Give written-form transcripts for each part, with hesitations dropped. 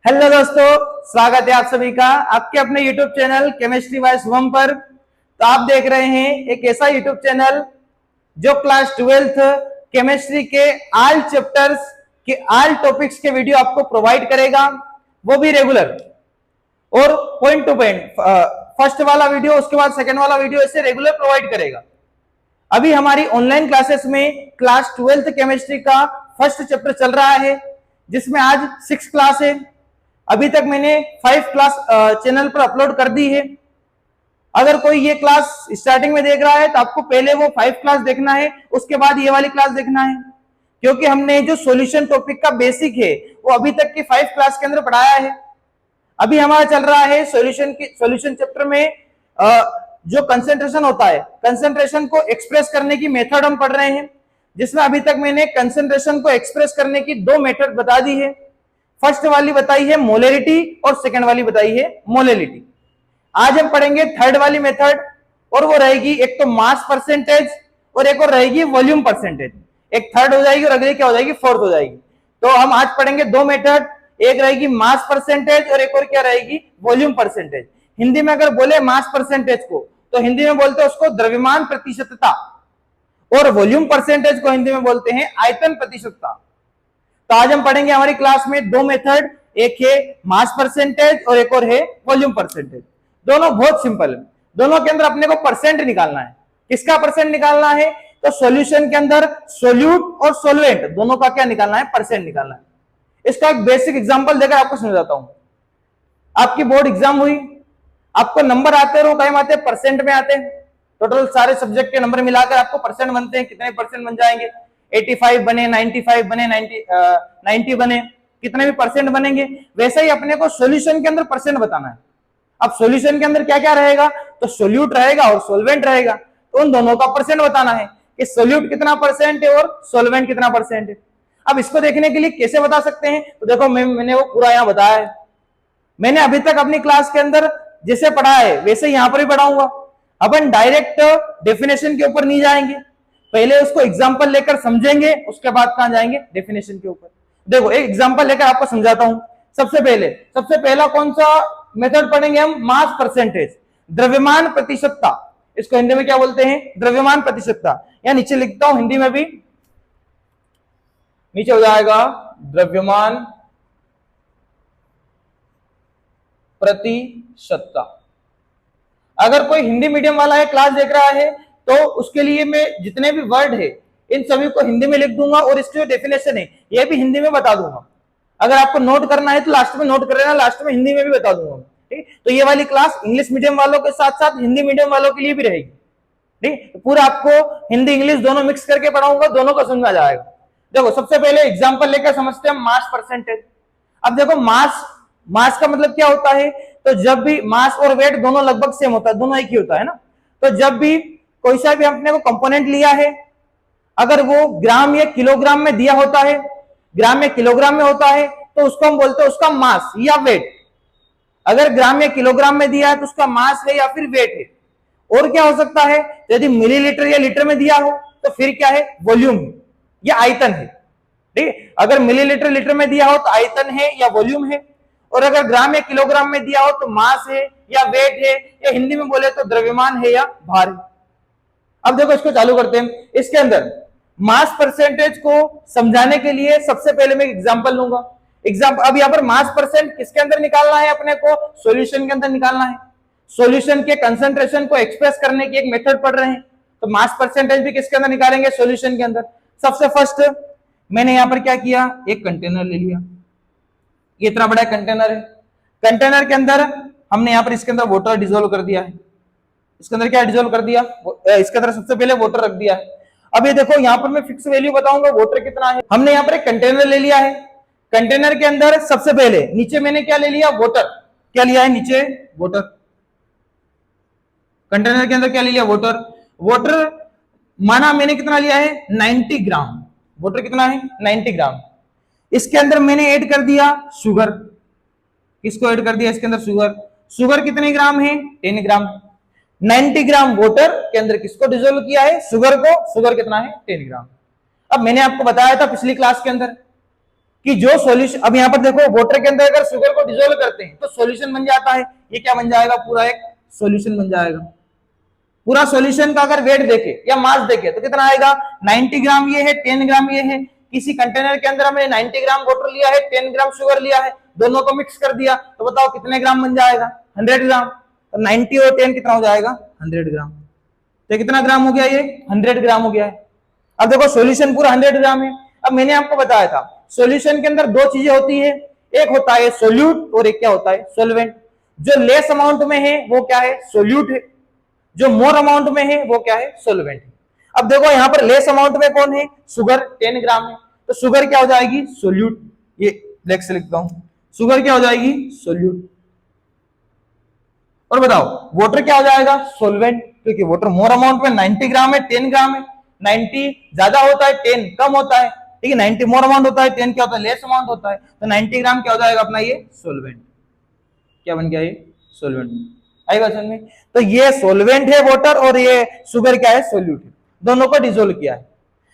Hello दोस्तों, स्वागत है आप सभी का आपके अपने YouTube channel chemistry bye Shubham पर। तो आप देख रहे हैं एक ऐसा YouTube चैनल जो क्लास 12th केमिस्ट्री के ऑल चैप्टर्स के ऑल टॉपिक्स के वीडियो आपको प्रोवाइड करेगा, वो भी रेगुलर और पॉइंट टू पॉइंट। फर्स्ट वाला वीडियो, उसके बाद सेकंड वाला वीडियो, ऐसे रेगुलर प्रोवाइड करेगा। अभी हमारी ऑनलाइन क्लासेस में क्लास 12th केमिस्ट्री का फर्स्ट चैप्टर चल रहा है, जिसमें आज 6 क्लास है। अभी तक मैंने 5 क्लास चैनल पर अपलोड कर दी है। अगर कोई ये क्लास स्टार्टिंग में देख रहा है तो आपको पहले वो 5 क्लास देखना है, उसके बाद ये वाली क्लास देखना है, क्योंकि हमने जो सॉल्यूशन टॉपिक का बेसिक है वो अभी तक की 5 क्लास के अंदर पढ़ाया है। अभी हमारा चल रहा है सॉल्यूशन चैप्टर में जो कंसेंट्रेशन होता है, कंसेंट्रेशन को एक्सप्रेस करने की मेथड हम पढ़ रहे हैं, जिसमें अभी तक मैंने कंसेंट्रेशन को एक्सप्रेस करने की 2 मेथड बता दी है। फर्स्ट वाली बताई है मोलरिटी और सेकंड वाली बताई है मोलेलिटी। आज हम पढ़ेंगे थर्ड वाली मेथड, और वो रहेगी एक तो मास परसेंटेज और एक और रहेगी वॉल्यूम परसेंटेज। एक थर्ड हो जाएगी और अगली क्या हो जाएगी, फोर्थ हो जाएगी। तो हम आज पढ़ेंगे 2 मेथड, एक रहेगी मास परसेंटेज और एक और क्या रहेगी, वॉल्यूम परसेंटेज। हिंदी में अगर बोले मास परसेंटेज को तो हिंदी में बोलते हैं उसको द्रव्यमान प्रतिशतता, और वॉल्यूम परसेंटेज को हिंदी में बोलते हैं आयतन प्रतिशतता। तो आज हम पढ़ेंगे हमारी क्लास में 2 मेथड, एक है मास परसेंटेज और एक और है वॉल्यूम परसेंटेज। दोनों बहुत सिंपल है, दोनों के अंदर अपने को परसेंट निकालना है। किसका परसेंट निकालना है, तो सॉल्यूशन के अंदर सोल्यूट और सोलवेंट दोनों का क्या निकालना है, परसेंट निकालना है। इसका एक बेसिक एग्जांपल देकर आपको समझाता हूं। आपकी बोर्ड एग्जाम हुई, आपको नंबर आते हैं, वो टाइम आते हैं परसेंट में आते हैं। टोटल सारे सब्जेक्ट के नंबर मिलाकर आपको परसेंट बनते हैं, कितने परसेंट बन जाएंगे, 85 बने, 95 बने, 90 बने, कितने भी परसेंट बनेंगे। वैसे ही अपने को सॉल्यूशन के अंदर परसेंट बताना है। अब सॉल्यूशन के अंदर क्या क्या रहेगा, तो सोल्यूट रहेगा और सोलवेंट रहेगा, तो उन दोनों का परसेंट बताना है कि सोल्यूट कितना परसेंट है और सोलवेंट कितना परसेंट है। अब इसको देखने के लिए कैसे बता सकते हैं, तो देखो मैंने वो पूरा यहां बताया है। मैंने अभी तक अपनी क्लास के अंदर जैसे पढ़ा है वैसे यहां पर भी पढ़ाऊंगा। अपन डायरेक्ट डेफिनेशन के ऊपर नहीं जाएंगे, पहले उसको एग्जांपल लेकर समझेंगे, उसके बाद कहां जाएंगे, डेफिनेशन के ऊपर। देखो एक एग्जांपल लेकर आपको समझाता हूं। सबसे पहला कौन सा मेथड पढ़ेंगे हम, मास परसेंटेज, द्रव्यमान प्रतिशतता। इसको हिंदी में क्या बोलते हैं, द्रव्यमान प्रतिशतता। या नीचे लिखता हूं हिंदी में भी, नीचे हो जाएगा द्रव्यमान प्रतिशतता। अगर कोई हिंदी मीडियम वाला है, क्लास देख रहा है, तो उसके लिए मैं जितने भी वर्ड है इन सभी को हिंदी में लिख दूंगा, और इसकी जो डेफिनेशन है ये भी हिंदी में बता दूंगा। अगर आपको नोट करना है तो लास्ट में नोट कर लेना, लास्ट में हिंदी में भी बता दूंगा। ठीक, तो ये वाली क्लास इंग्लिश मीडियम वालों के साथ साथ हिंदी मीडियम वालों के लिए भी रहेगी। ठीक, तो पूरा आपको हिंदी इंग्लिश दोनों मिक्स करके पढ़ाऊंगा, दोनों को समझ आ जाएगा। देखो सबसे पहले एग्जाम्पल लेकर समझते हैं मास परसेंटेज। अब देखो मास का मतलब क्या होता है, तो जब भी मास और वेट दोनों लगभग सेम होता है, दोनों एक ही होता है ना। तो जब भी कोई सा भी अपने को कंपोनेंट लिया है, अगर वो ग्राम या किलोग्राम में दिया होता है, ग्राम या किलोग्राम में होता है, तो उसको हम बोलते हैं उसका मास या वेट। अगर ग्राम या किलोग्राम में दिया है तो उसका मास है या फिर वेट है। और क्या हो सकता है, यदि मिलीलीटर या लीटर में दिया हो तो फिर क्या है, वॉल्यूम या आयतन है। ठीक, अगर मिलीलीटर लीटर में दिया हो तो आयतन है या वॉल्यूम है, और अगर ग्राम या किलोग्राम में दिया हो तो मास है या वेट है, या हिंदी में बोले तो द्रव्यमान है या भार है। अब देखो इसको चालू करते हैं। इसके अंदर मास परसेंटेज को समझाने के लिए सबसे पहले मैं एग्जांपल लूंगा। अब यहां पर मास परसेंट किसके अंदर निकालना है, अपने को सॉल्यूशन के अंदर निकालना है। सॉल्यूशन के कंसंट्रेशन को एक्सप्रेस करने की एक मेथड पढ़ रहे हैं, तो मास परसेंटेज भी किसके अंदर निकालेंगे, सॉल्यूशन के अंदर। सबसे फर्स्ट मैंने यहां पर क्या किया, एक कंटेनर ले लिया। ये इतना बड़ा कंटेनर है, कंटेनर के अंदर हमने यहां पर इसके अंदर वाटर डिसोल्व कर दिया है। इसके अंदर क्या डिसोल्व कर दिया, इसके अंदर सबसे पहले वाटर रख दिया है। अब ये देखो यहां पर मैं फिक्स वैल्यू बताऊंगा वाटर कितना है। हमने यहां पर एक कंटेनर ले लिया है, कंटेनर के अंदर सबसे पहले नीचे मैंने क्या ले लिया, वाटर। क्या लिया है नीचे, वाटर। कंटेनर के अंदर क्या ले लिया, वाटर। वाटर माना मैंने कितना लिया है, 90 ग्राम। वाटर कितना है, 90 ग्राम। इसके अंदर मैंने ऐड कर दिया शुगर। किसको ऐड कर दिया इसके अंदर, शुगर। शुगर कितने ग्राम है, 10 ग्राम। 90 ग्राम वाटर के अंदर किसको डिसोल्व किया है, शुगर को। शुगर कितना है, 10 ग्राम। अब मैंने आपको बताया था पिछली क्लास के अंदर कि जो सॉल्यूशन, अब यहाँ पर देखो वाटर के अंदर अगर शुगर को डिसोल्व करते हैं तो सॉल्यूशन बन जाता है, ये क्या बन जाएगा, पूरा एक सॉल्यूशन बन जाएगा। पूरा सॉल्यूशन का अगर वेट देखे या मास देखे तो कितना आएगा, 90 ग्राम ये है, 10 ग्राम ये है। किसी कंटेनर के अंदर हमने 90 ग्राम वाटर लिया है, 10 ग्राम शुगर लिया है, दोनों को मिक्स कर दिया, तो बताओ कितने ग्राम बन जाएगा, 100 ग्राम। तो 90 और 10 कितना हो जाएगा, 100 ग्राम। तो कितना ग्राम हो गया, ये 100 ग्राम हो गया है। अब देखो सॉल्यूशन पूरा 100 ग्राम है। अब मैंने आपको बताया था सॉल्यूशन के अंदर दो चीजें होती है, एक होता है सोल्यूट और एक क्या होता है, सोलवेंट। जो लेस अमाउंट में है वो क्या है, सोल्यूट है, जो मोर अमाउंट में है वो क्या है, सोलवेंट है। अब देखो यहाँ पर लेस अमाउंट में कौन है, शुगर 10 ग्राम है, तो शुगर क्या हो जाएगी, सोल्यूट। ये ब्लैक से लिखता हूं, शुगर क्या हो जाएगी, सोल्यूट। और बताओ वाटर क्या हो जाएगा, सोलवेंट, क्योंकि वाटर मोर अमाउंट में 90 ग्राम है, 10 ग्राम है। 90 ज्यादा होता है, 10 कम होता है, ठीक है। 90 मोर अमाउंट होता है, 10 क्या होता है, लेस अमाउंट होता है। तो 90 ग्राम क्या हो जाएगा अपना, ये सोलवेंट। क्या बन गया, ये सोलवेंट। आई बात समझ में। तो ये सोलवेंट है वाटर और ये शुगर क्या है, सोल्यूट है, दोनों को डिसोल्व किया है।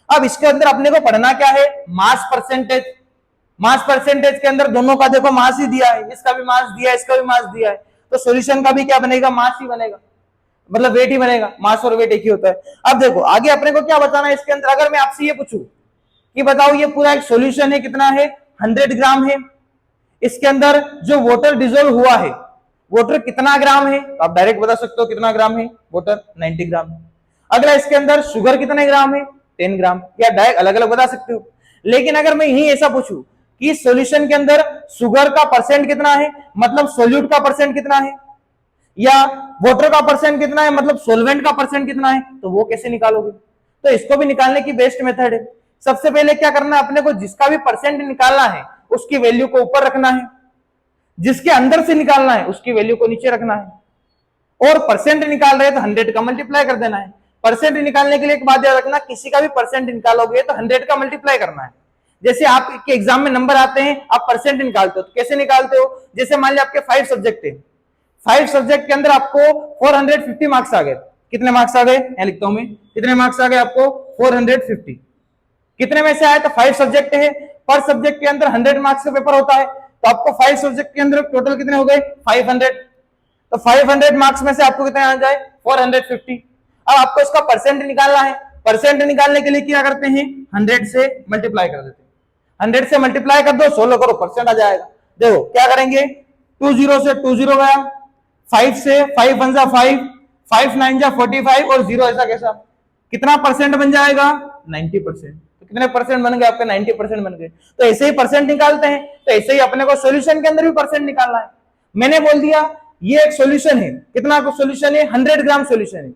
अब इसके अंदर अपने को पढ़ना क्या है, मास परसेंटेज। मास परसेंटेज के अंदर दोनों का देखो मास ही दिया है, इसका भी मास दिया है, इसका भी मास दिया है, तो सॉल्यूशन का भी क्या बनेगा, मास ही बनेगा, मतलब वेट ही बनेगा। मास और वेट एक ही होता है। अब देखो आगे अपने को क्या बताना है इसके अंदर, अगर मैं आपसे ये पूछूं कि बताओ ये पूरा एक सॉल्यूशन है, कितना है, 100 ग्राम है, इसके अंदर जो वाटर डिसोल्व हुआ है, वाटर कितना ग्राम है, तो आप डायरेक्ट बता सकते हो कितना ग्राम है वाटर, 90 ग्राम। अगला इसके अंदर शुगर कितने ग्राम है, 10 ग्राम, या डायरेक्ट अलग अलग बता सकते हो। लेकिन अगर मैं यही ऐसा पूछूं कि सॉल्यूशन के अंदर शुगर का परसेंट कितना है, मतलब सोल्यूट का परसेंट कितना है, या वाटर का परसेंट कितना है, मतलब सोलवेंट का परसेंट कितना है, तो वो कैसे निकालोगे। तो इसको भी निकालने की बेस्ट मेथड है। सबसे पहले क्या करना है अपने को, जिसका भी परसेंट निकालना है उसकी वैल्यू को ऊपर रखना है, जिसके अंदर से निकालना है उसकी वैल्यू को नीचे रखना है। और परसेंट निकाल रहे हैं तो 100 का मल्टीप्लाई कर देना है। परसेंट निकालने के लिए एक बात याद रखना, किसी का भी परसेंट निकालोगे तो 100 का मल्टीप्लाई करना है। जैसे आपके एग्जाम में नंबर आते हैं, आप परसेंट निकालते हो, तो कैसे निकालते हो, जैसे मान लिया आपके 5 सब्जेक्ट है, 5 सब्जेक्ट के अंदर आपको 450 मार्क्स आ गए। कितने मार्क्स आ गए, यहां लिखता हूं मैं, कितने मार्क्स आ गए आपको, 450। कितने में से आए, तो 5 सब्जेक्ट है, पर सब्जेक्ट के अंदर 100 मार्क्स का पेपर होता है, तो आपको 5 सब्जेक्ट के अंदर टोटल कितने हो गए, 500। तो 500 मार्क्स में से आपको कितने आ जाए, 450। अब आपको इसका परसेंट निकालना है। परसेंट निकालने के लिए क्या करते हैं, 100 से मल्टीप्लाई कर देते हैं। 100 से मल्टीप्लाई कर दो, 16 करो, परसेंट आ जाएगा। देखो क्या करेंगे, 20 से 20 गया, 5 से 5 1 जा 5, 5 9 जा 45 और 0 ऐसा कैसा, कितना परसेंट बन जाएगा, 90%। तो कितने परसेंट बन गए आपके, 90% बन गए। तो ऐसे ही परसेंट निकालते हैं, तो ऐसे ही अपने को सॉल्यूशन के अंदर भी परसेंट निकालना है। मैंने बोल दिया ये एक सॉल्यूशन है, कितना सॉल्यूशन है, 100 ग्राम सॉल्यूशन है।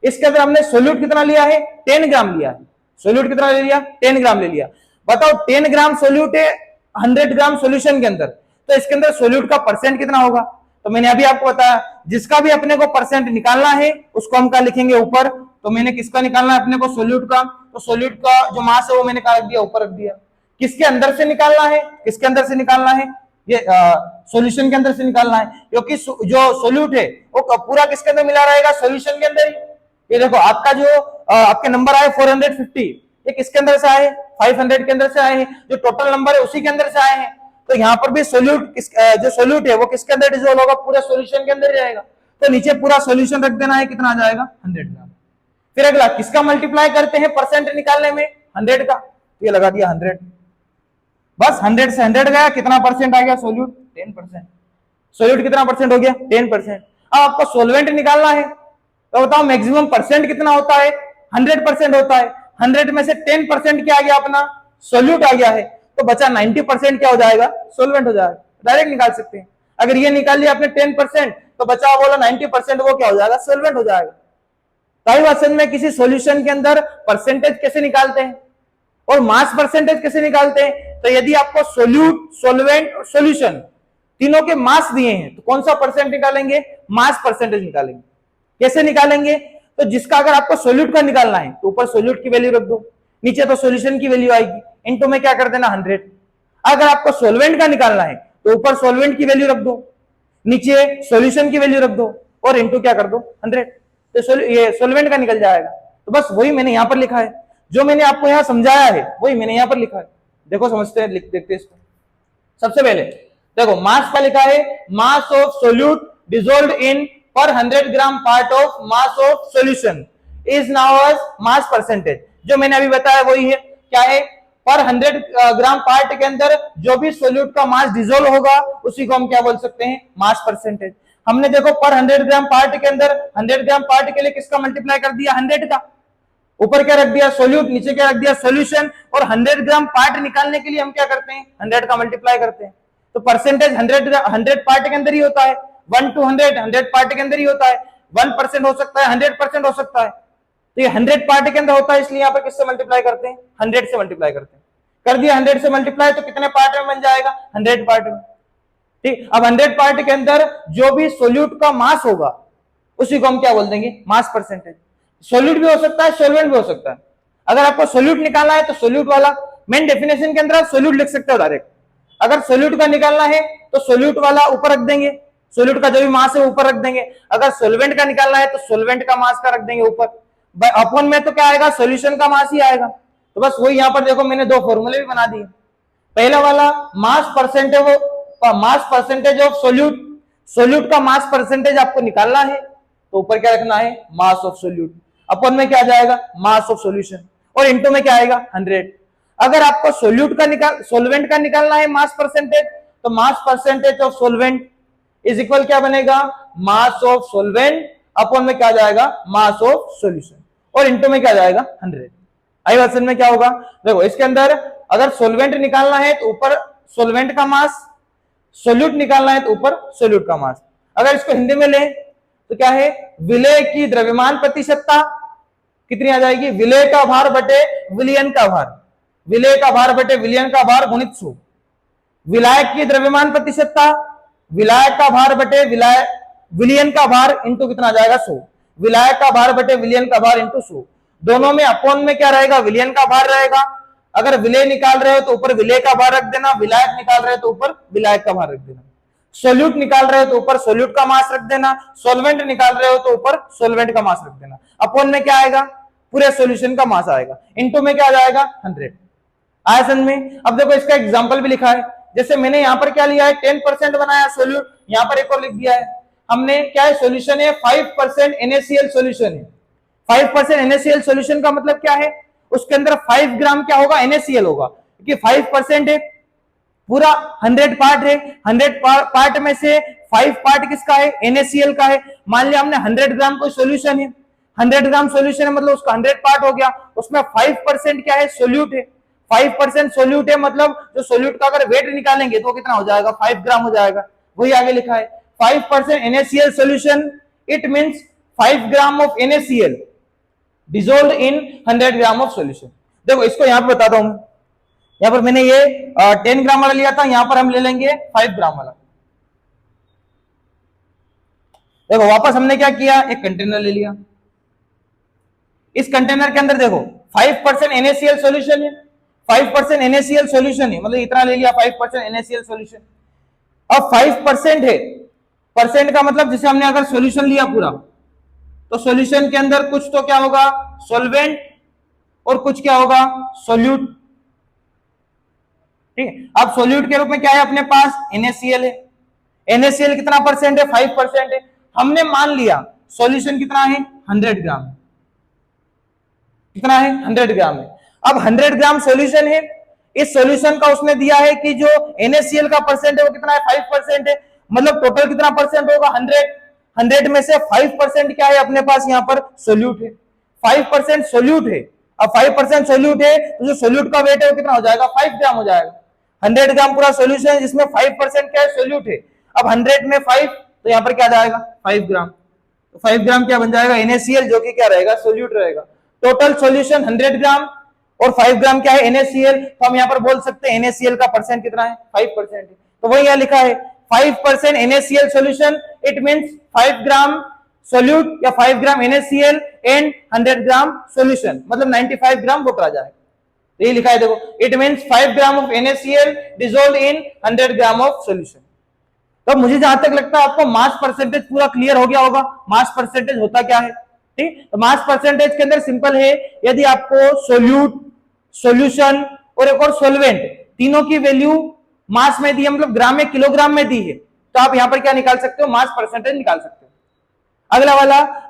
इसके अंदर हमने सोल्यूट कितना लिया है, 10 ग्राम लिया है। सोल्यूट कितना ले लिया, 10 ग्राम ले लिया। बताओ 10 ग्राम सोल्यूट है 100 ग्राम सॉल्यूशन के अंदर, तो इसके अंदर सोल्यूट का परसेंट कितना होगा। तो मैंने अभी आपको बताया, जिसका भी अपने को परसेंट निकालना है उसको हम क्या लिखेंगे, ऊपर। तो मैंने किसका निकालना है अपने को, सोल्यूट का, तो सोल्यूट का जो मास है वो मैंने क्या रख दिया, ऊपर रख दिया। किसके अंदर से निकालना है, किसके अंदर से निकालना है, ये सॉल्यूशन के अंदर से निकालना है, क्योंकि जो सोल्यूट है वो पूरा किसके अंदर मिला रहेगा, सॉल्यूशन के अंदर ही। ये देखो आपका जो आपके नंबर आए 450, ये किसके अंदर से आए, 500 के अंदर से आए हैं, जो टोटल नंबर है उसी के अंदर से आए हैं। तो यहाँ पर भी सोल्यूट जो सोल्यूट है वो किसके अंदर डिसॉल्व होगा, पूरे सॉल्यूशन के अंदर जाएगा। तो नीचे पूरा सॉल्यूशन रख देना है, कितना आ जाएगा, 100 ग्राम। फिर अगला किसका मल्टीप्लाई करते हैं परसेंट निकालने में, 100 का, तो ये लगा दिया 100। बस 100 से 100 गया, कितना परसेंट आ गया, सोल्यूट 10%। सोल्यूट कितना परसेंट हो गया, 10%। अब आपको सोलवेंट निकालना है, तो बताओ मैक्सिमम परसेंट कितना होता है, 100% होता है। 100 में से 10% क्या आ गया, अपना सोल्यूट आ गया है, तो बचा 90% क्या हो जाएगा, सोलवेंट हो जाएगा। डायरेक्ट निकाल सकते हैं। अगर ये निकाल लिया आपने 10%, तो बचा बोला 90%, वो क्या हो जाएगा, सोलवेंट हो जाएगा। ताई वासन में किसी सॉल्यूशन के अंदर परसेंटेज कैसे निकालते हैं और मास परसेंटेज कैसे निकालते हैं। तो यदि आपको सोल्यूट, सोलवेंट और सॉल्यूशन तीनों के मास दिए हैं, तो कौन सा परसेंट निकालेंगे, मास परसेंटेज निकालेंगे। कैसे निकालेंगे, तो जिसका अगर आपको सोल्यूट का निकालना है तो ऊपर सोल्यूट की वैल्यू रख दो, नीचे तो सॉल्यूशन की वैल्यू आएगी, इनटू में क्या कर देना 100। अगर आपको सोलवेंट का निकालना है तो ऊपर सोलवेंट की वैल्यू रख दो, नीचे सॉल्यूशन की वैल्यू रख दो और इनटू क्या कर दो 100, तो ये सोलवेंट का निकल जाएगा। तो बस वही मैंने यहां पर लिखा है, जो मैंने आपको यहां समझाया है वही मैंने यहां पर लिखा है। देखो समझते हैं, लिख देखते हैं इसको। सबसे पहले देखो मास का लिखा है, mass of solute dissolved in per 100 gram part of mass of solution is now as mass percentage. जो मैंने अभी बताया वही है, क्या है, पर 100 ग्राम पार्ट के अंदर जो भी सोल्यूट का मास डिसॉल्व होगा उसी को हम क्या बोल सकते हैं, मास परसेंटेज। हमने देखो पर 100 ग्राम पार्ट के अंदर 100 ग्राम पार्ट के लिए किसका मल्टीप्लाई कर दिया, 100 का। ऊपर क्या रख दिया, सोल्यूट, नीचे क्या रख दिया, सॉल्यूशन। और 100 ग्राम पार्ट निकालने के लिए हम क्या करते हैं, 100 का मल्टीप्लाई करते हैं। तो परसेंटेज 100 पार्ट के अंदर ही होता है, 1 to 100 पार्ट के अंदर ही होता है। 1% हो सकता है, 100% हो सकता है। तो ये 100 पार्ट के अंदर होता है, इसलिए यहाँ पर किससे मल्टीप्लाई करते हैं, 100 से मल्टीप्लाई करते हैं। कर दिया 100 से मल्टीप्लाई, तो कितने पार्ट में बन जाएगा, 100 पार्ट में। ठीक, अब 100 पार्ट के अंदर जो भी सोल्यूट का मास होगा उसी को हम क्या बोल देंगे, मास परसेंटेज। सोल्यूट भी हो सकता है, सोल्वेंट भी हो सकता है। अगर आपको सोल्यूट निकालना है तो सोल्यूट वाला मेन डेफिनेशन के अंदर आप सोल्यूट लिख सकते हो डायरेक्ट। अगर सोल्यूट का निकालना है तो सोल्यूट वाला ऊपर रख देंगे, सोल्यूट का जो भी मास है ऊपर रख देंगे। अगर सोल्वेंट का निकालना है तो सोल्वेंट का मास का रख देंगे ऊपर। अपॉन में तो क्या आएगा, सोल्यूशन का मास ही आएगा। तो बस वही यहां पर देखो मैंने दो फॉर्मूले भी बना दिए। पहला वाला mass percentage of solute, solute का मास परसेंटेज आपको निकालना है तो ऊपर क्या रखना है, मास ऑफ सोल्यूट। अपॉन में क्या आ जाएगा, मास ऑफ सॉल्यूशन, और इनटू में क्या आएगा, 100। अगर आपको सोल्वेंट का निकालना है मास परसेंटेज, तो mass percentage of सोल्वेंट is equal क्या बनेगा, मास ऑफ सोल्वेंट अपॉन में क्या आ जाएगा, मास ऑफ सॉल्यूशन, और इनटू में क्या आ जाएगा, 100। आई वर्सन में क्या होगा, देखो इसके अंदर अगर सोल्वेंट निकालना है तो ऊपर सोल्वेंट का मास, सोल्यूट निकालना है तो ऊपर सोल्यूट का मास। अगर इसको हिंदी में लें तो क्या है, विलय की द्रव्यमान प्रतिशतता कितनी आ जाएगी, विलय का भार बटे विलयन का भार, विलय का भार बटे विलयन का भार गुणित 100। विलायक की द्रव्यमान प्रतिशतता, विलायक का भार बटे विलयन का भार इंटू कितना आ जाएगा, 100। विलायक का भार बटे विलयन का भार इंटू 100। दोनों में अपॉन में क्या रहेगा, विलयन का भार रहेगा। अगर विलय निकाल रहे हो तो ऊपर विलय का भार रख देना, विलायक निकाल रहे हो तो ऊपर विलायक का भार रख देना। सोल्यूट निकाल रहे हो तो ऊपर सोल्यूट का मास रख देना, सोल्वेंट निकाल रहे हो तो ऊपर सोल्वेंट का मास रख देना। अपॉन में क्या आएगा, पूरे सॉल्यूशन का मास आएगा। इनटू में क्या आ जाएगा, 100। आया समझ में। अब देखो इसका एग्जांपल भी लिखा है, जैसे मैंने यहाँ पर क्या लिया है, 10% बनाया सोल्यूट, यहाँ पर एक और लिख दिया है हमने, क्या है, सॉल्यूशन है 5% NaCl सॉल्यूशन है। 5% NaCl सॉल्यूशन का मतलब क्या है, उसके अंदर 5 ग्राम क्या होगा, NaCl होगा, क्योंकि 5% है, पूरा 100 पार्ट है, 100 पार्ट में से 5 पार्ट किसका है, NaCl का है। मान लिया हमने 100 ग्राम कोई सॉल्यूशन है, 100 ग्राम सॉल्यूशन है मतलब उसका 100 पार्ट हो गया, उसमें 5% क्या है, सोल्यूट है। 5% सोल्यूट है मतलब जो सोल्यूट का अगर वेट निकालेंगे तो कितना हो जाएगा, 5 ग्राम हो जाएगा। वही आगे लिखा है 5% NaCl solution, it means 5 gram of NaCl dissolved in 100 gram of solution. देखो इसको यहां पर बताता हूं, यहां पर मैंने ये 10 ग्राम वाला लिया था, यहां पर हम ले लेंगे 5 ग्राम वाला। देखो वापस हमने क्या किया, एक कंटेनर ले लिया, इस कंटेनर के अंदर देखो 5% NaCl सॉल्यूशन है, 5% NaCl सॉल्यूशन है, मतलब इतना ले लिया 5% NaCl सॉल्यूशन। अब 5% है, परसेंट का मतलब जैसे हमने अगर सॉल्यूशन लिया पूरा, तो सॉल्यूशन के अंदर कुछ तो क्या होगा, सॉल्वेंट, और कुछ क्या होगा, सोल्यूट। ठीक है, अब सोल्यूट के रूप में क्या है अपने पास, NaCl है। NaCl कितना परसेंट है, 5% है। हमने मान लिया सॉल्यूशन कितना है, 100 ग्राम, कितना है, 100 ग्राम है। अब 100 ग्राम सॉल्यूशन है, इस सॉल्यूशन का उसने दिया है कि जो NaCl का परसेंट है वो कितना है, 5% है, मतलब टोटल कितना परसेंट होगा, 100 में से 5% क्या है अपने पास, यहाँ पर सोल्यूट है। 5% सोल्यूट है, अब 5% सोल्यूट है तो जो सोल्यूट का वेट है वो कितना हो जाएगा, 5 ग्राम हो जाएगा। 100 ग्राम पूरा सोल्यूशन है जिसमें 5% क्या है, सोल्यूट है। अब 100 में 5 तो यहाँ पर क्या जाएगा, 5 ग्राम। तो 5 ग्राम क्या बन जाएगा, NaCl, जो कि क्या रहेगा, सोल्यूट रहेगा। टोटल सॉल्यूशन 100 ग्राम और 5 ग्राम क्या है, NaCl। तो हम यहाँ पर बोल सकते हैं NaCl का परसेंट कितना है, 5% है। तो वही यहाँ लिखा है 5% NaCl solution, it means 5 gram solute या 5 ग्राम NaCl एंड 100 ग्राम सॉल्यूशन, मतलब 95 ग्राम वाटर आ जाएगा। तो ये लिखा है देखो, it means 5 gram of NaCl dissolved in 100 gram of solution. तो मुझे जहां तक लगता है आपको मास परसेंटेज पूरा क्लियर हो गया होगा, मास परसेंटेज होता क्या है। ठीक, तो मास परसेंटेज के अंदर सिंपल है, यदि आपको सोल्यूट, सॉल्यूशन और एक और सॉल्वेंट, तीनों की वैल्यू मास में दी है, मतलब ग्राम में किलोग्राम में दी है, तो आप यहां पर क्या निकाल सकते हो, मास परसेंटेज निकाल सकते हो।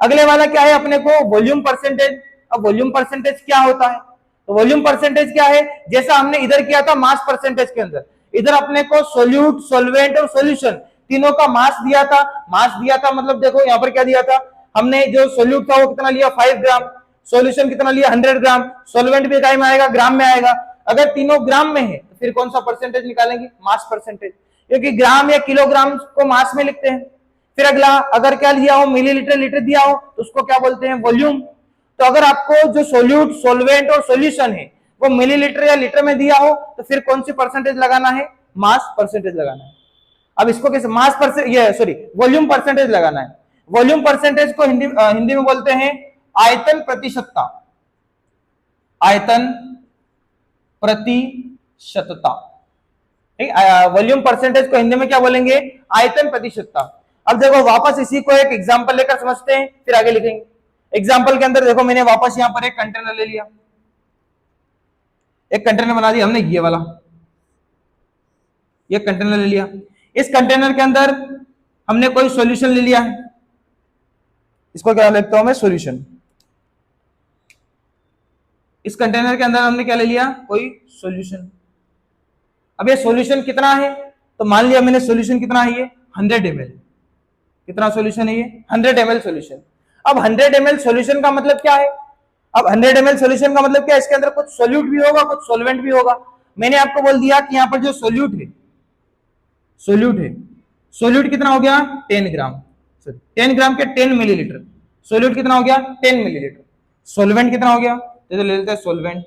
अगले वाला क्या है अपने को, वॉल्यूम परसेंटेज। अब वॉल्यूम परसेंटेज क्या होता है, तो वॉल्यूम परसेंटेज क्या है, जैसा हमने इधर किया था मास परसेंटेज के अंदर, इधर अपने को सोल्यूट, सॉल्वेंट और सॉल्यूशन तीनों का मास दिया था। मास दिया था मतलब देखो यहां पर क्या दिया था, हमने जो सोल्यूट था वो कितना लिया 5 ग्राम, सॉल्यूशन कितना लिया 100 ग्राम, सॉल्वेंट भी इकाई में आएगा, ग्राम में आएगा। अगर तीनों ग्राम में है तो फिर कौन सा परसेंटेज निकालेंगे, मास परसेंटेज, क्योंकि ग्राम या किलोग्राम को मास में लिखते हैं। फिर अगला, अगर क्या लिया हो मिलीलीटर, लीटर दिया हो तो उसको क्या बोलते हैं, वॉल्यूम। तो अगर आपको जो सोल्यूट, सॉल्वेंट और सॉल्यूशन है वो मिलीलीटर या लीटर में दिया हो तो फिर कौन सी परसेंटेज लगाना है, मास परसेंटेज लगाना है। अब इसको कैसे, मास परसेंट, ये सॉरी वॉल्यूम परसेंटेज लगाना है। वॉल्यूम परसेंटेज को हिंदी में बोलते हैं आयतन प्रतिशतता, आयतन प्रतिशतता। वॉल्यूम परसेंटेज को हिंदी में क्या बोलेंगे, आयतन प्रतिशतता। अब देखो वापस इसी को एक एग्जांपल लेकर समझते हैं, फिर आगे लिखेंगे। एग्जांपल के अंदर देखो मैंने वापस यहां पर एक कंटेनर ले लिया, एक कंटेनर बना दिया हमने, ये वाला ये कंटेनर ले लिया। इस कंटेनर के अंदर हमने कोई सॉल्यूशन ले लिया है, इसको क्या लिखता हूं मैं, सॉल्यूशन। इस कंटेनर के अंदर हमने क्या ले लिया, कोई सॉल्यूशन। अब ये सॉल्यूशन कितना है, तो मान लिया मैंने सॉल्यूशन कितना है, ये 100 ml। कितना सॉल्यूशन है ये, 100 ml सॉल्यूशन। अब 100 ml सॉल्यूशन का मतलब क्या है, अब 100 ml सॉल्यूशन का मतलब क्या है, इसके अंदर कुछ सोल्यूट भी होगा, कुछ सॉल्वेंट भी होगा। मैंने आपको बोल दिया कि यहां पर जो सोल्यूट है, सोल्यूट कितना हो गया 10 ग्राम, 10 ग्राम के 10 मिलीलीटर, सोल्यूट कितना हो गया 10 मिलीलीटर। सॉल्वेंट कितना हो गया, तो ले लेते हैं सॉल्वेंट।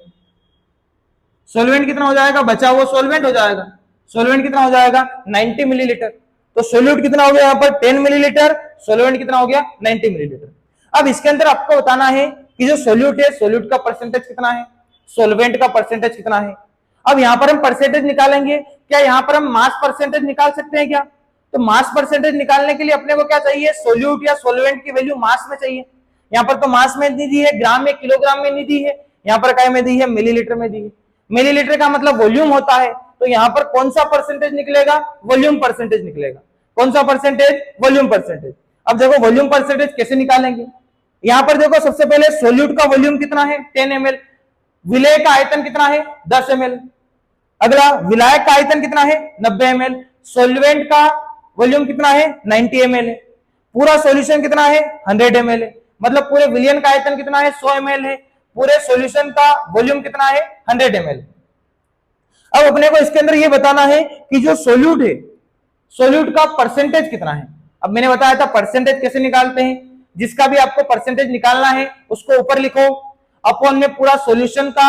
सॉल्वेंट कितना हो जाएगा, बचा हुआ सॉल्वेंट हो जाएगा, सॉल्वेंट कितना हो जाएगा 90 मिलीलीटर। तो सोल्यूट कितना हो गया यहाँ पर 10 मिलीलीटर, सॉल्वेंट कितना हो गया 90 मिलीलीटर। अब इसके अंदर आपको बताना है कि जो सोल्यूट है, सोल्यूट का परसेंटेज कितना है, सॉल्वेंट का परसेंटेज कितना है। अब यहां पर हम परसेंटेज निकालेंगे, क्या यहां पर हम मास परसेंटेज निकाल सकते हैं क्या, तो मास परसेंटेज निकालने के लिए अपने को क्या चाहिए, सोल्यूट या सॉल्वेंट की वैल्यू मास में चाहिए। यहां पर तो मास में नहीं दी है, ग्राम में किलोग्राम में नहीं दी है, यहां पर काय में दी है, मिलीलीटर में दी है। मिलीलीटर का मतलब वॉल्यूम होता है, तो यहां पर कौन सा परसेंटेज निकलेगा, वॉल्यूम परसेंटेज निकलेगा। कौन सा परसेंटेज, वॉल्यूम परसेंटेज। अब देखो वॉल्यूम परसेंटेज कैसे निकालेंगे, यहां पर देखो सबसे पहले सोल्यूट का वॉल्यूम कितना है 10 ml, विलेय का आयतन कितना है 10 ml। अगला विलायक का आयतन कितना है 90 ml, सॉल्वेंट का वॉल्यूम कितना है 90 ml है, पूरा सॉल्यूशन कितना है 100 ml है, मतलब पूरे विलियन का आयतन कितना है 100 ml है, पूरे सॉल्यूशन का वॉल्यूम कितना है 100 ml। अब अपने को इसके अंदर ये बताना है कि जो सोल्यूट है, सोल्यूट का परसेंटेज कितना है। अब मैंने बताया था परसेंटेज कैसे निकालते हैं, जिसका भी आपको परसेंटेज निकालना है उसको ऊपर लिखो, अपॉन में पूरा सॉल्यूशन का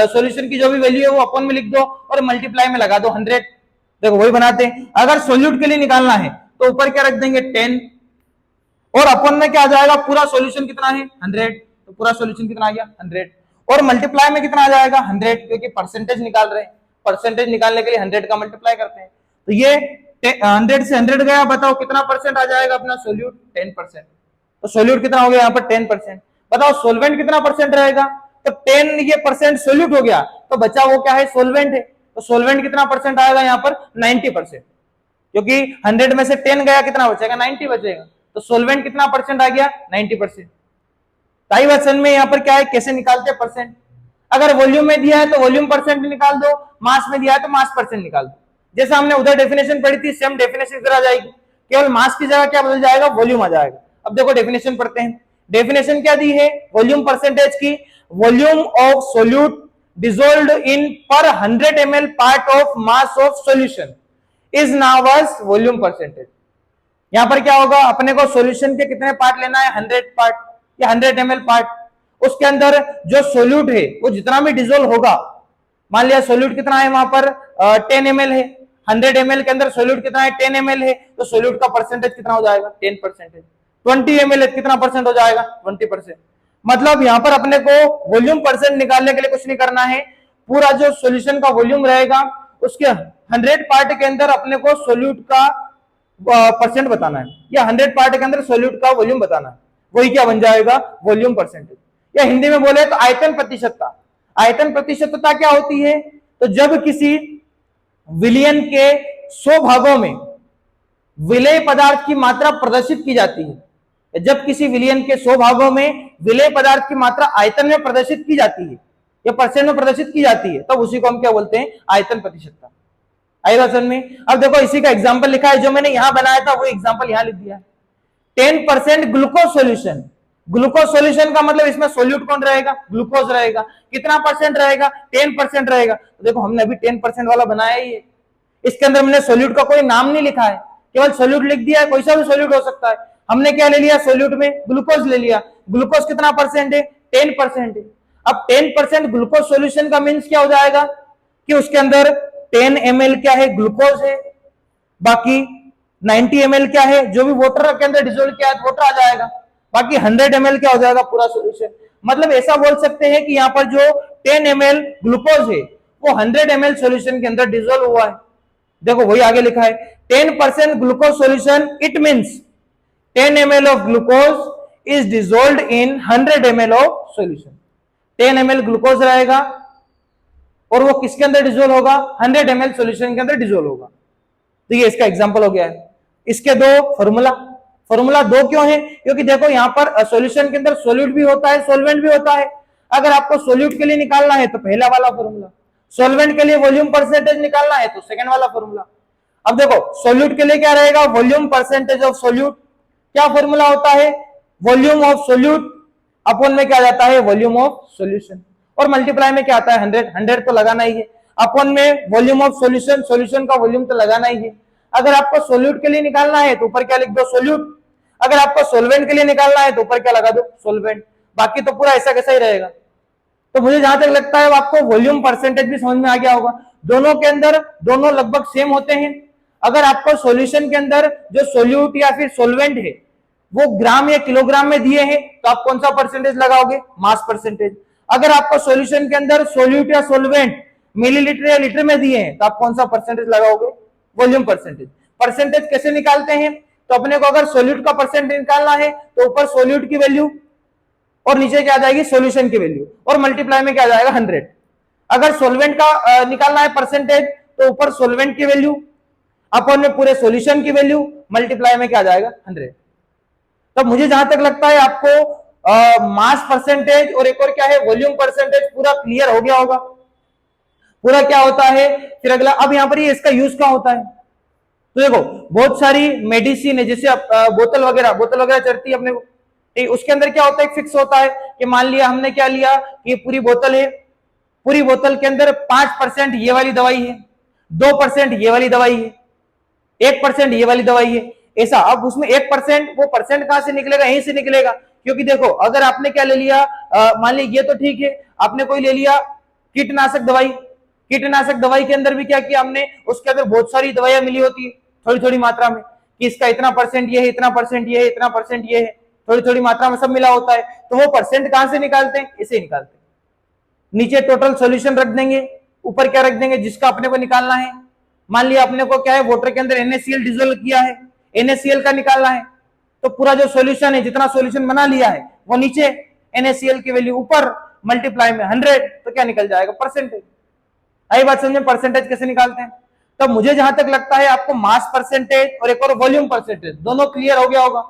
सॉल्यूशन की जो भी वैल्यू है वो अपॉन में लिख दो और मल्टीप्लाई में लगा दो 100। देखो वही बनाते हैं। अगर सोल्यूट के लिए निकालना है तो ऊपर क्या रख देंगे 10 और अपॉन में क्या आ जाएगा, पूरा सॉल्यूशन कितना है 100, तो पूरा सॉल्यूशन कितना आ गया 100 और मल्टीप्लाई में कितना आ जाएगा 100, क्योंकि परसेंटेज निकाल रहे हैं, परसेंटेज निकालने के लिए 100 का मल्टीप्लाई करते हैं। तो ये 100 से 100 गया, बताओ कितना परसेंट आ जाएगा अपना सोल्यूट 10%। तो सोल्यूट कितना हो गया यहाँ पर 10%। बताओ सोल्वेंट कितना परसेंट रहेगा, तो 10 ये परसेंट सोल्यूट हो गया, तो बचा वो क्या है सोल्वेंट है, तो सोल्वेंट कितना परसेंट आएगा यहाँ पर 90%, क्योंकि 100 में से 10 गया कितना बचेगा 90 बचेगा, तो सोल्वेंट कितना परसेंट आ गया 90%। ताई वचन में यहाँ पर क्या है, कैसे निकालते हैं परसेंट। अगर वॉल्यूम में दिया है तो वॉल्यूम परसेंट निकाल दो, मास में दिया है तो मास परसेंट निकाल दो। जैसा हमने उधर डेफिनेशन पढ़ी थी सेम डेफिनेशन इधर आ जाएगी, केवल मास की जगह क्या बदल जाएगा, वॉल्यूम आ जाएगा। अब देखो डेफिनेशन पढ़ते हैं, डेफिनेशन क्या दी है वॉल्यूम परसेंटेज की, volume of solute dissolved in per 100 ml part of mass of solution is now as volume percentage. यहां पर क्या होगा, अपने को सॉल्यूशन के कितने पार्ट लेना है 100 पार्ट या 100 ml पार्ट, उसके अंदर जो सोल्यूट है वो जितना भी डिसॉल्व होगा, मान लिया सोल्यूट कितना है वहां पर 10 ml है, 100 ml के अंदर सोल्यूट कितना है 10 ml है, तो सोल्यूट का परसेंटेज कितना हो जाएगा 10%। 20 ml है कितना परसेंट हो जाएगा 20%। मतलब यहां पर अपने को वॉल्यूम परसेंट निकालने के लिए कुछ नहीं करना है, पूरा जो सोल्यूशन का वॉल्यूम रहेगा उसके 100 पार्ट के अंदर अपने को सोल्यूट का परसेंट बताना है, या 100 पार्ट के अंदर सोल्यूट का वॉल्यूम बताना है, वही क्या बन जाएगा वॉल्यूम परसेंटेज। या हिंदी में बोले तो आयतन प्रतिशतता। आयतन प्रतिशतता क्या होती है, तो जब किसी विलयन के 100 भागों में विलेय पदार्थ की मात्रा प्रदर्शित की जाती है। जब किसी विलयन के 100 भागों में विलेय पदार्थ की मात्रा आयतन में प्रदर्शित की जाती है या परसेंट में प्रदर्शित की जाती है, तब उसी को हम क्या बोलते हैं, आयतन प्रतिशतता। आई बात समझ में? अब देखो इसी का एग्जाम्पल लिखा है, जो मैंने यहां बनाया था वो एग्जाम्पल यहां लिख दिया है। 10% ग्लूकोज सोल्यूशन। ग्लूकोज सोल्यूशन का मतलब इसमें सोल्यूट कौन रहेगा, ग्लूकोज रहेगा। कितना परसेंट रहेगा, 10% रहेगा। तो देखो हमने अभी 10% वाला बनाया ही है, इसके अंदर हमने सोल्यूट का कोई नाम नहीं लिखा है, केवल सोल्यूट लिख दिया है। कोई सा भी सोल्यूट हो सकता है। हमने क्या ले लिया, सोल्यूट में ग्लूकोज ले लिया। ग्लूकोज कितना परसेंट है, 10% है। अब 10% ग्लूकोज सोल्यूशन का मीन्स क्या हो जाएगा कि उसके अंदर 10 ml क्या है, ग्लूकोज है, बाकी 90 ml क्या है, जो भी वाटर के अंदर डिसोल्व किया है वाटर आ जाएगा, बाकी 100 ml क्या हो जाएगा, पूरा सोल्यूशन। मतलब ऐसा बोल सकते हैं कि यहाँ पर जो 10 ml ग्लूकोज है वो 100 ml सोल्यूशन के अंदर डिसोल्व हुआ है। देखो वही आगे लिखा है, 10% glucose solution, it means 10 ml of glucose is dissolved in 100 ml of solution। 10 ml glucose रहेगा और वो किसके अंदर डिसोल्व होगा, 100 ml सॉल्यूशन के अंदर डिसोल्व होगा। तो ये इसका एग्जांपल हो गया है। इसके दो फॉर्मूला दो क्यों है, क्योंकि देखो यहाँ पर सॉल्यूशन के अंदर सोल्यूट भी होता है, सॉल्वेंट भी होता है। अगर आपको सोल्यूट के लिए निकालना है तो पहला वाला फॉर्मूला, सॉल्वेंट के लिए वॉल्यूम परसेंटेज निकालना है तो सेकंड वाला फॉर्मूला। अब देखो सोल्यूट के लिए क्या रहेगा, वॉल्यूम परसेंटेज ऑफ सोल्यूट। क्या फॉर्मूला होता है, वॉल्यूम ऑफ सोल्यूट अपॉन में क्या जाता है, वॉल्यूम ऑफ सॉल्यूशन, और मल्टीप्लाई में क्या आता है, 100 तो लगाना ही है, अपॉन में वॉल्यूम ऑफ सॉल्यूशन, सॉल्यूशन का वॉल्यूम तो लगाना ही है। अगर आपको सोल्यूट के लिए निकालना है तो ऊपर क्या लिख दो, सोल्यूट। अगर आपको सोल्वेंट के लिए निकालना है तो ऊपर क्या लगा दो, सोल्वेंट। बाकी तो पूरा ऐसा कैसा ही रहेगा। तो मुझे जहां तक लगता है आपको वॉल्यूम परसेंटेज भी समझ में आ गया होगा। दोनों के अंदर दोनों लगभग सेम होते हैं। अगर आपको सॉल्यूशन के अंदर जो सोल्यूट या फिर सोल्वेंट है वो ग्राम या किलोग्राम में दिए हैं तो आप कौन सा परसेंटेज लगाओगे, मास परसेंटेज। अगर आपको सॉल्यूशन के अंदर सोल्यूट या सोल्वेंट मिलीलीटर या लीटर में दिए हैं तो आप कौन सा परसेंटेज लगाओगे, वॉल्यूम परसेंटेज। परसेंटेज कैसे निकालते हैं, तो अपने को अगर सोल्यूट का परसेंटेज निकालना है तो ऊपर सोल्यूट की वैल्यू और नीचे क्या आ जाएगी, सॉल्यूशन की वैल्यू, और मल्टीप्लाई में क्या आ जाएगा, 100। अगर सोल्वेंट का निकालना है परसेंटेज तो ऊपर सोल्वेंट की वैल्यू अपॉन में पूरे सॉल्यूशन की वैल्यू, मल्टीप्लाई में क्या आ जाएगा, 100। तो मुझे जहां तक लगता है आपको मास परसेंटेज और एक और क्या है, वॉल्यूम परसेंटेज पूरा क्लियर हो गया होगा। पूरा क्या होता है फिर अगला, अब यहां पर ये इसका यूज क्या होता है। तो देखो बहुत सारी मेडिसिन है, जैसे बोतल वगैरह चढ़ती है अपने को, उसके अंदर क्या होता है, फिक्स होता है कि मान लिया हमने क्या लिया कि पूरी बोतल है, पूरी बोतल के अंदर 5% ये वाली दवाई है, 2% ये वाली दवाई है, 1% ये वाली दवाई है, ऐसा। अब उसमें 1% वो परसेंट कहां से निकलेगा, यहीं से निकलेगा। क्योंकि देखो अगर आपने क्या ले लिया, मान ली ये तो ठीक है, आपने कोई ले लिया कीटनाशक दवाई, कीटनाशक दवाई के अंदर भी क्या किया हमने, उसके अंदर बहुत सारी दवाइयां मिली होती है थोड़ी थोड़ी मात्रा में, कि इसका इतना परसेंट ये है, इतना परसेंट ये है, इतना परसेंट ये है, थोड़ी थोड़ी मात्रा में सब मिला होता है। तो वो परसेंट कहां से निकालते हैं, इसे निकालते हैं। नीचे टोटल सॉल्यूशन रख देंगे, ऊपर क्या रख देंगे, जिसका अपने को निकालना है। मान लिया अपने को क्या है, वाटर के अंदर NaCl डिसोल्व किया है, NaCl का निकालना है, तो पूरा जो सॉल्यूशन है, जितना सॉल्यूशन बना लिया है वो नीचे, NaCl की वैल्यू ऊपर, मल्टीप्लाई में 100, तो क्या निकल जाएगा, परसेंटेज। आई बात समझ में, परसेंटेज कैसे निकालते हैं। तो मुझे जहां तक लगता है आपको मास परसेंटेज और एक और वॉल्यूम परसेंटेज दोनों क्लियर हो गया होगा,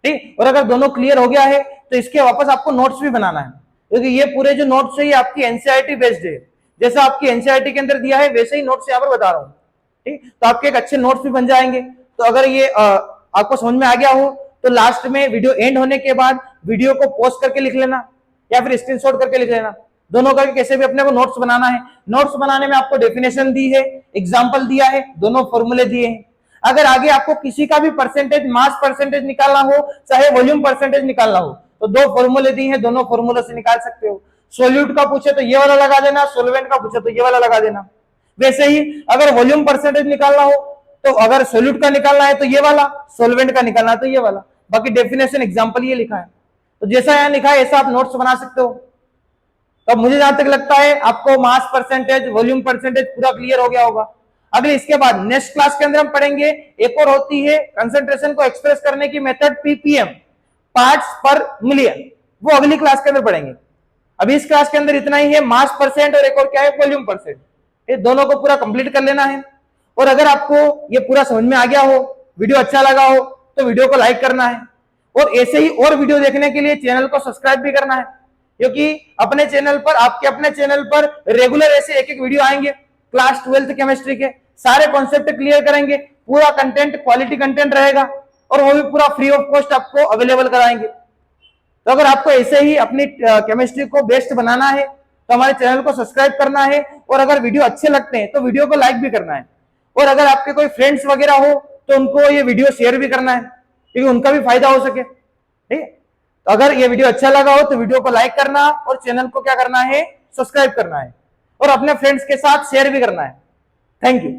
ठीक। और अगर दोनों क्लियर हो गया है तो इसके वापस आपको नोट्स भी बनाना है, क्योंकि ये पूरे जो नोट्स है ये आपकी एनसीईआरटी बेस्ड है। जैसा आपकी एनसीईआरटी के अंदर दिया है वैसे ही नोट्स यहाँ पर बता रहा हूँ, ठीक। तो आपके एक अच्छे नोट्स भी बन जाएंगे। तो अगर ये आपको समझ में आ गया हो तो लास्ट में वीडियो एंड होने के बाद वीडियो को पॉज करके लिख लेना या फिर स्क्रीनशॉट करके लिख लेना, दोनों करके कैसे भी अपने को नोट्स बनाना है। नोट्स बनाने में आपको डेफिनेशन दी है, एग्जाम्पल दिया है, दोनों फॉर्मूले दिए हैं। अगर आगे आपको किसी का भी परसेंटेज, मास परसेंटेज निकालना हो, चाहे वॉल्यूम परसेंटेज निकालना हो, तो दो फॉर्मूले दिए हैं, दोनों फॉर्मूले से निकाल सकते हो। सोल्यूट का पूछे तो ये वाला लगा देना, सोल्वेंट का पूछे तो ये वाला लगा देना। वैसे ही अगर वॉल्यूम परसेंटेज निकालना हो तो अगर सोल्यूट का निकालना है तो ये वाला, सोल्वेंट का निकालना है तो ये वाला। बाकी डेफिनेशन एग्जाम्पल ये लिखा है, तो जैसा यहाँ लिखा है ऐसा आप नोट्स बना सकते हो। तो मुझे जहां तक लगता है आपको मास परसेंटेज, वॉल्यूम परसेंटेज पूरा क्लियर हो गया होगा। अगले इसके बाद नेक्स्ट क्लास के अंदर हम पढ़ेंगे, एक और होती है कंसंट्रेशन को एक्सप्रेस करने की मेथड, ppm, पार्ट्स पर मिलियन, वो अगली क्लास के अंदर पढ़ेंगे। अभी इस क्लास के अंदर इतना ही है, मास परसेंट और एक और क्या है, वॉल्यूम परसेंट। ये दोनों को पूरा कंप्लीट कर लेना है। और अगर आपको ये पूरा समझ में आ गया हो, वीडियो अच्छा लगा हो, तो वीडियो को लाइक करना है। और ऐसे ही और वीडियो देखने के लिए चैनल को सब्सक्राइब भी करना है, क्योंकि अपने चैनल पर, आपके अपने चैनल पर रेगुलर ऐसे एक एक वीडियो आएंगे क्लास 12th केमिस्ट्री के, सारे कॉन्सेप्ट क्लियर करेंगे, पूरा कंटेंट क्वालिटी कंटेंट रहेगा और वो भी पूरा फ्री ऑफ कॉस्ट आपको अवेलेबल कराएंगे। तो अगर आपको ऐसे ही अपनी केमिस्ट्री को बेस्ट बनाना है तो हमारे चैनल को सब्सक्राइब करना है, और अगर वीडियो अच्छे लगते हैं तो वीडियो को लाइक भी करना है, और अगर आपके कोई फ्रेंड्स वगैरह हो तो उनको ये वीडियो शेयर भी करना है, क्योंकि उनका भी फायदा हो सके। ठीक है, तो अगर ये वीडियो अच्छा लगा हो तो वीडियो को लाइक करना और चैनल को क्या करना है, सब्सक्राइब करना है, और अपने फ्रेंड्स के साथ शेयर भी करना है। Thank you.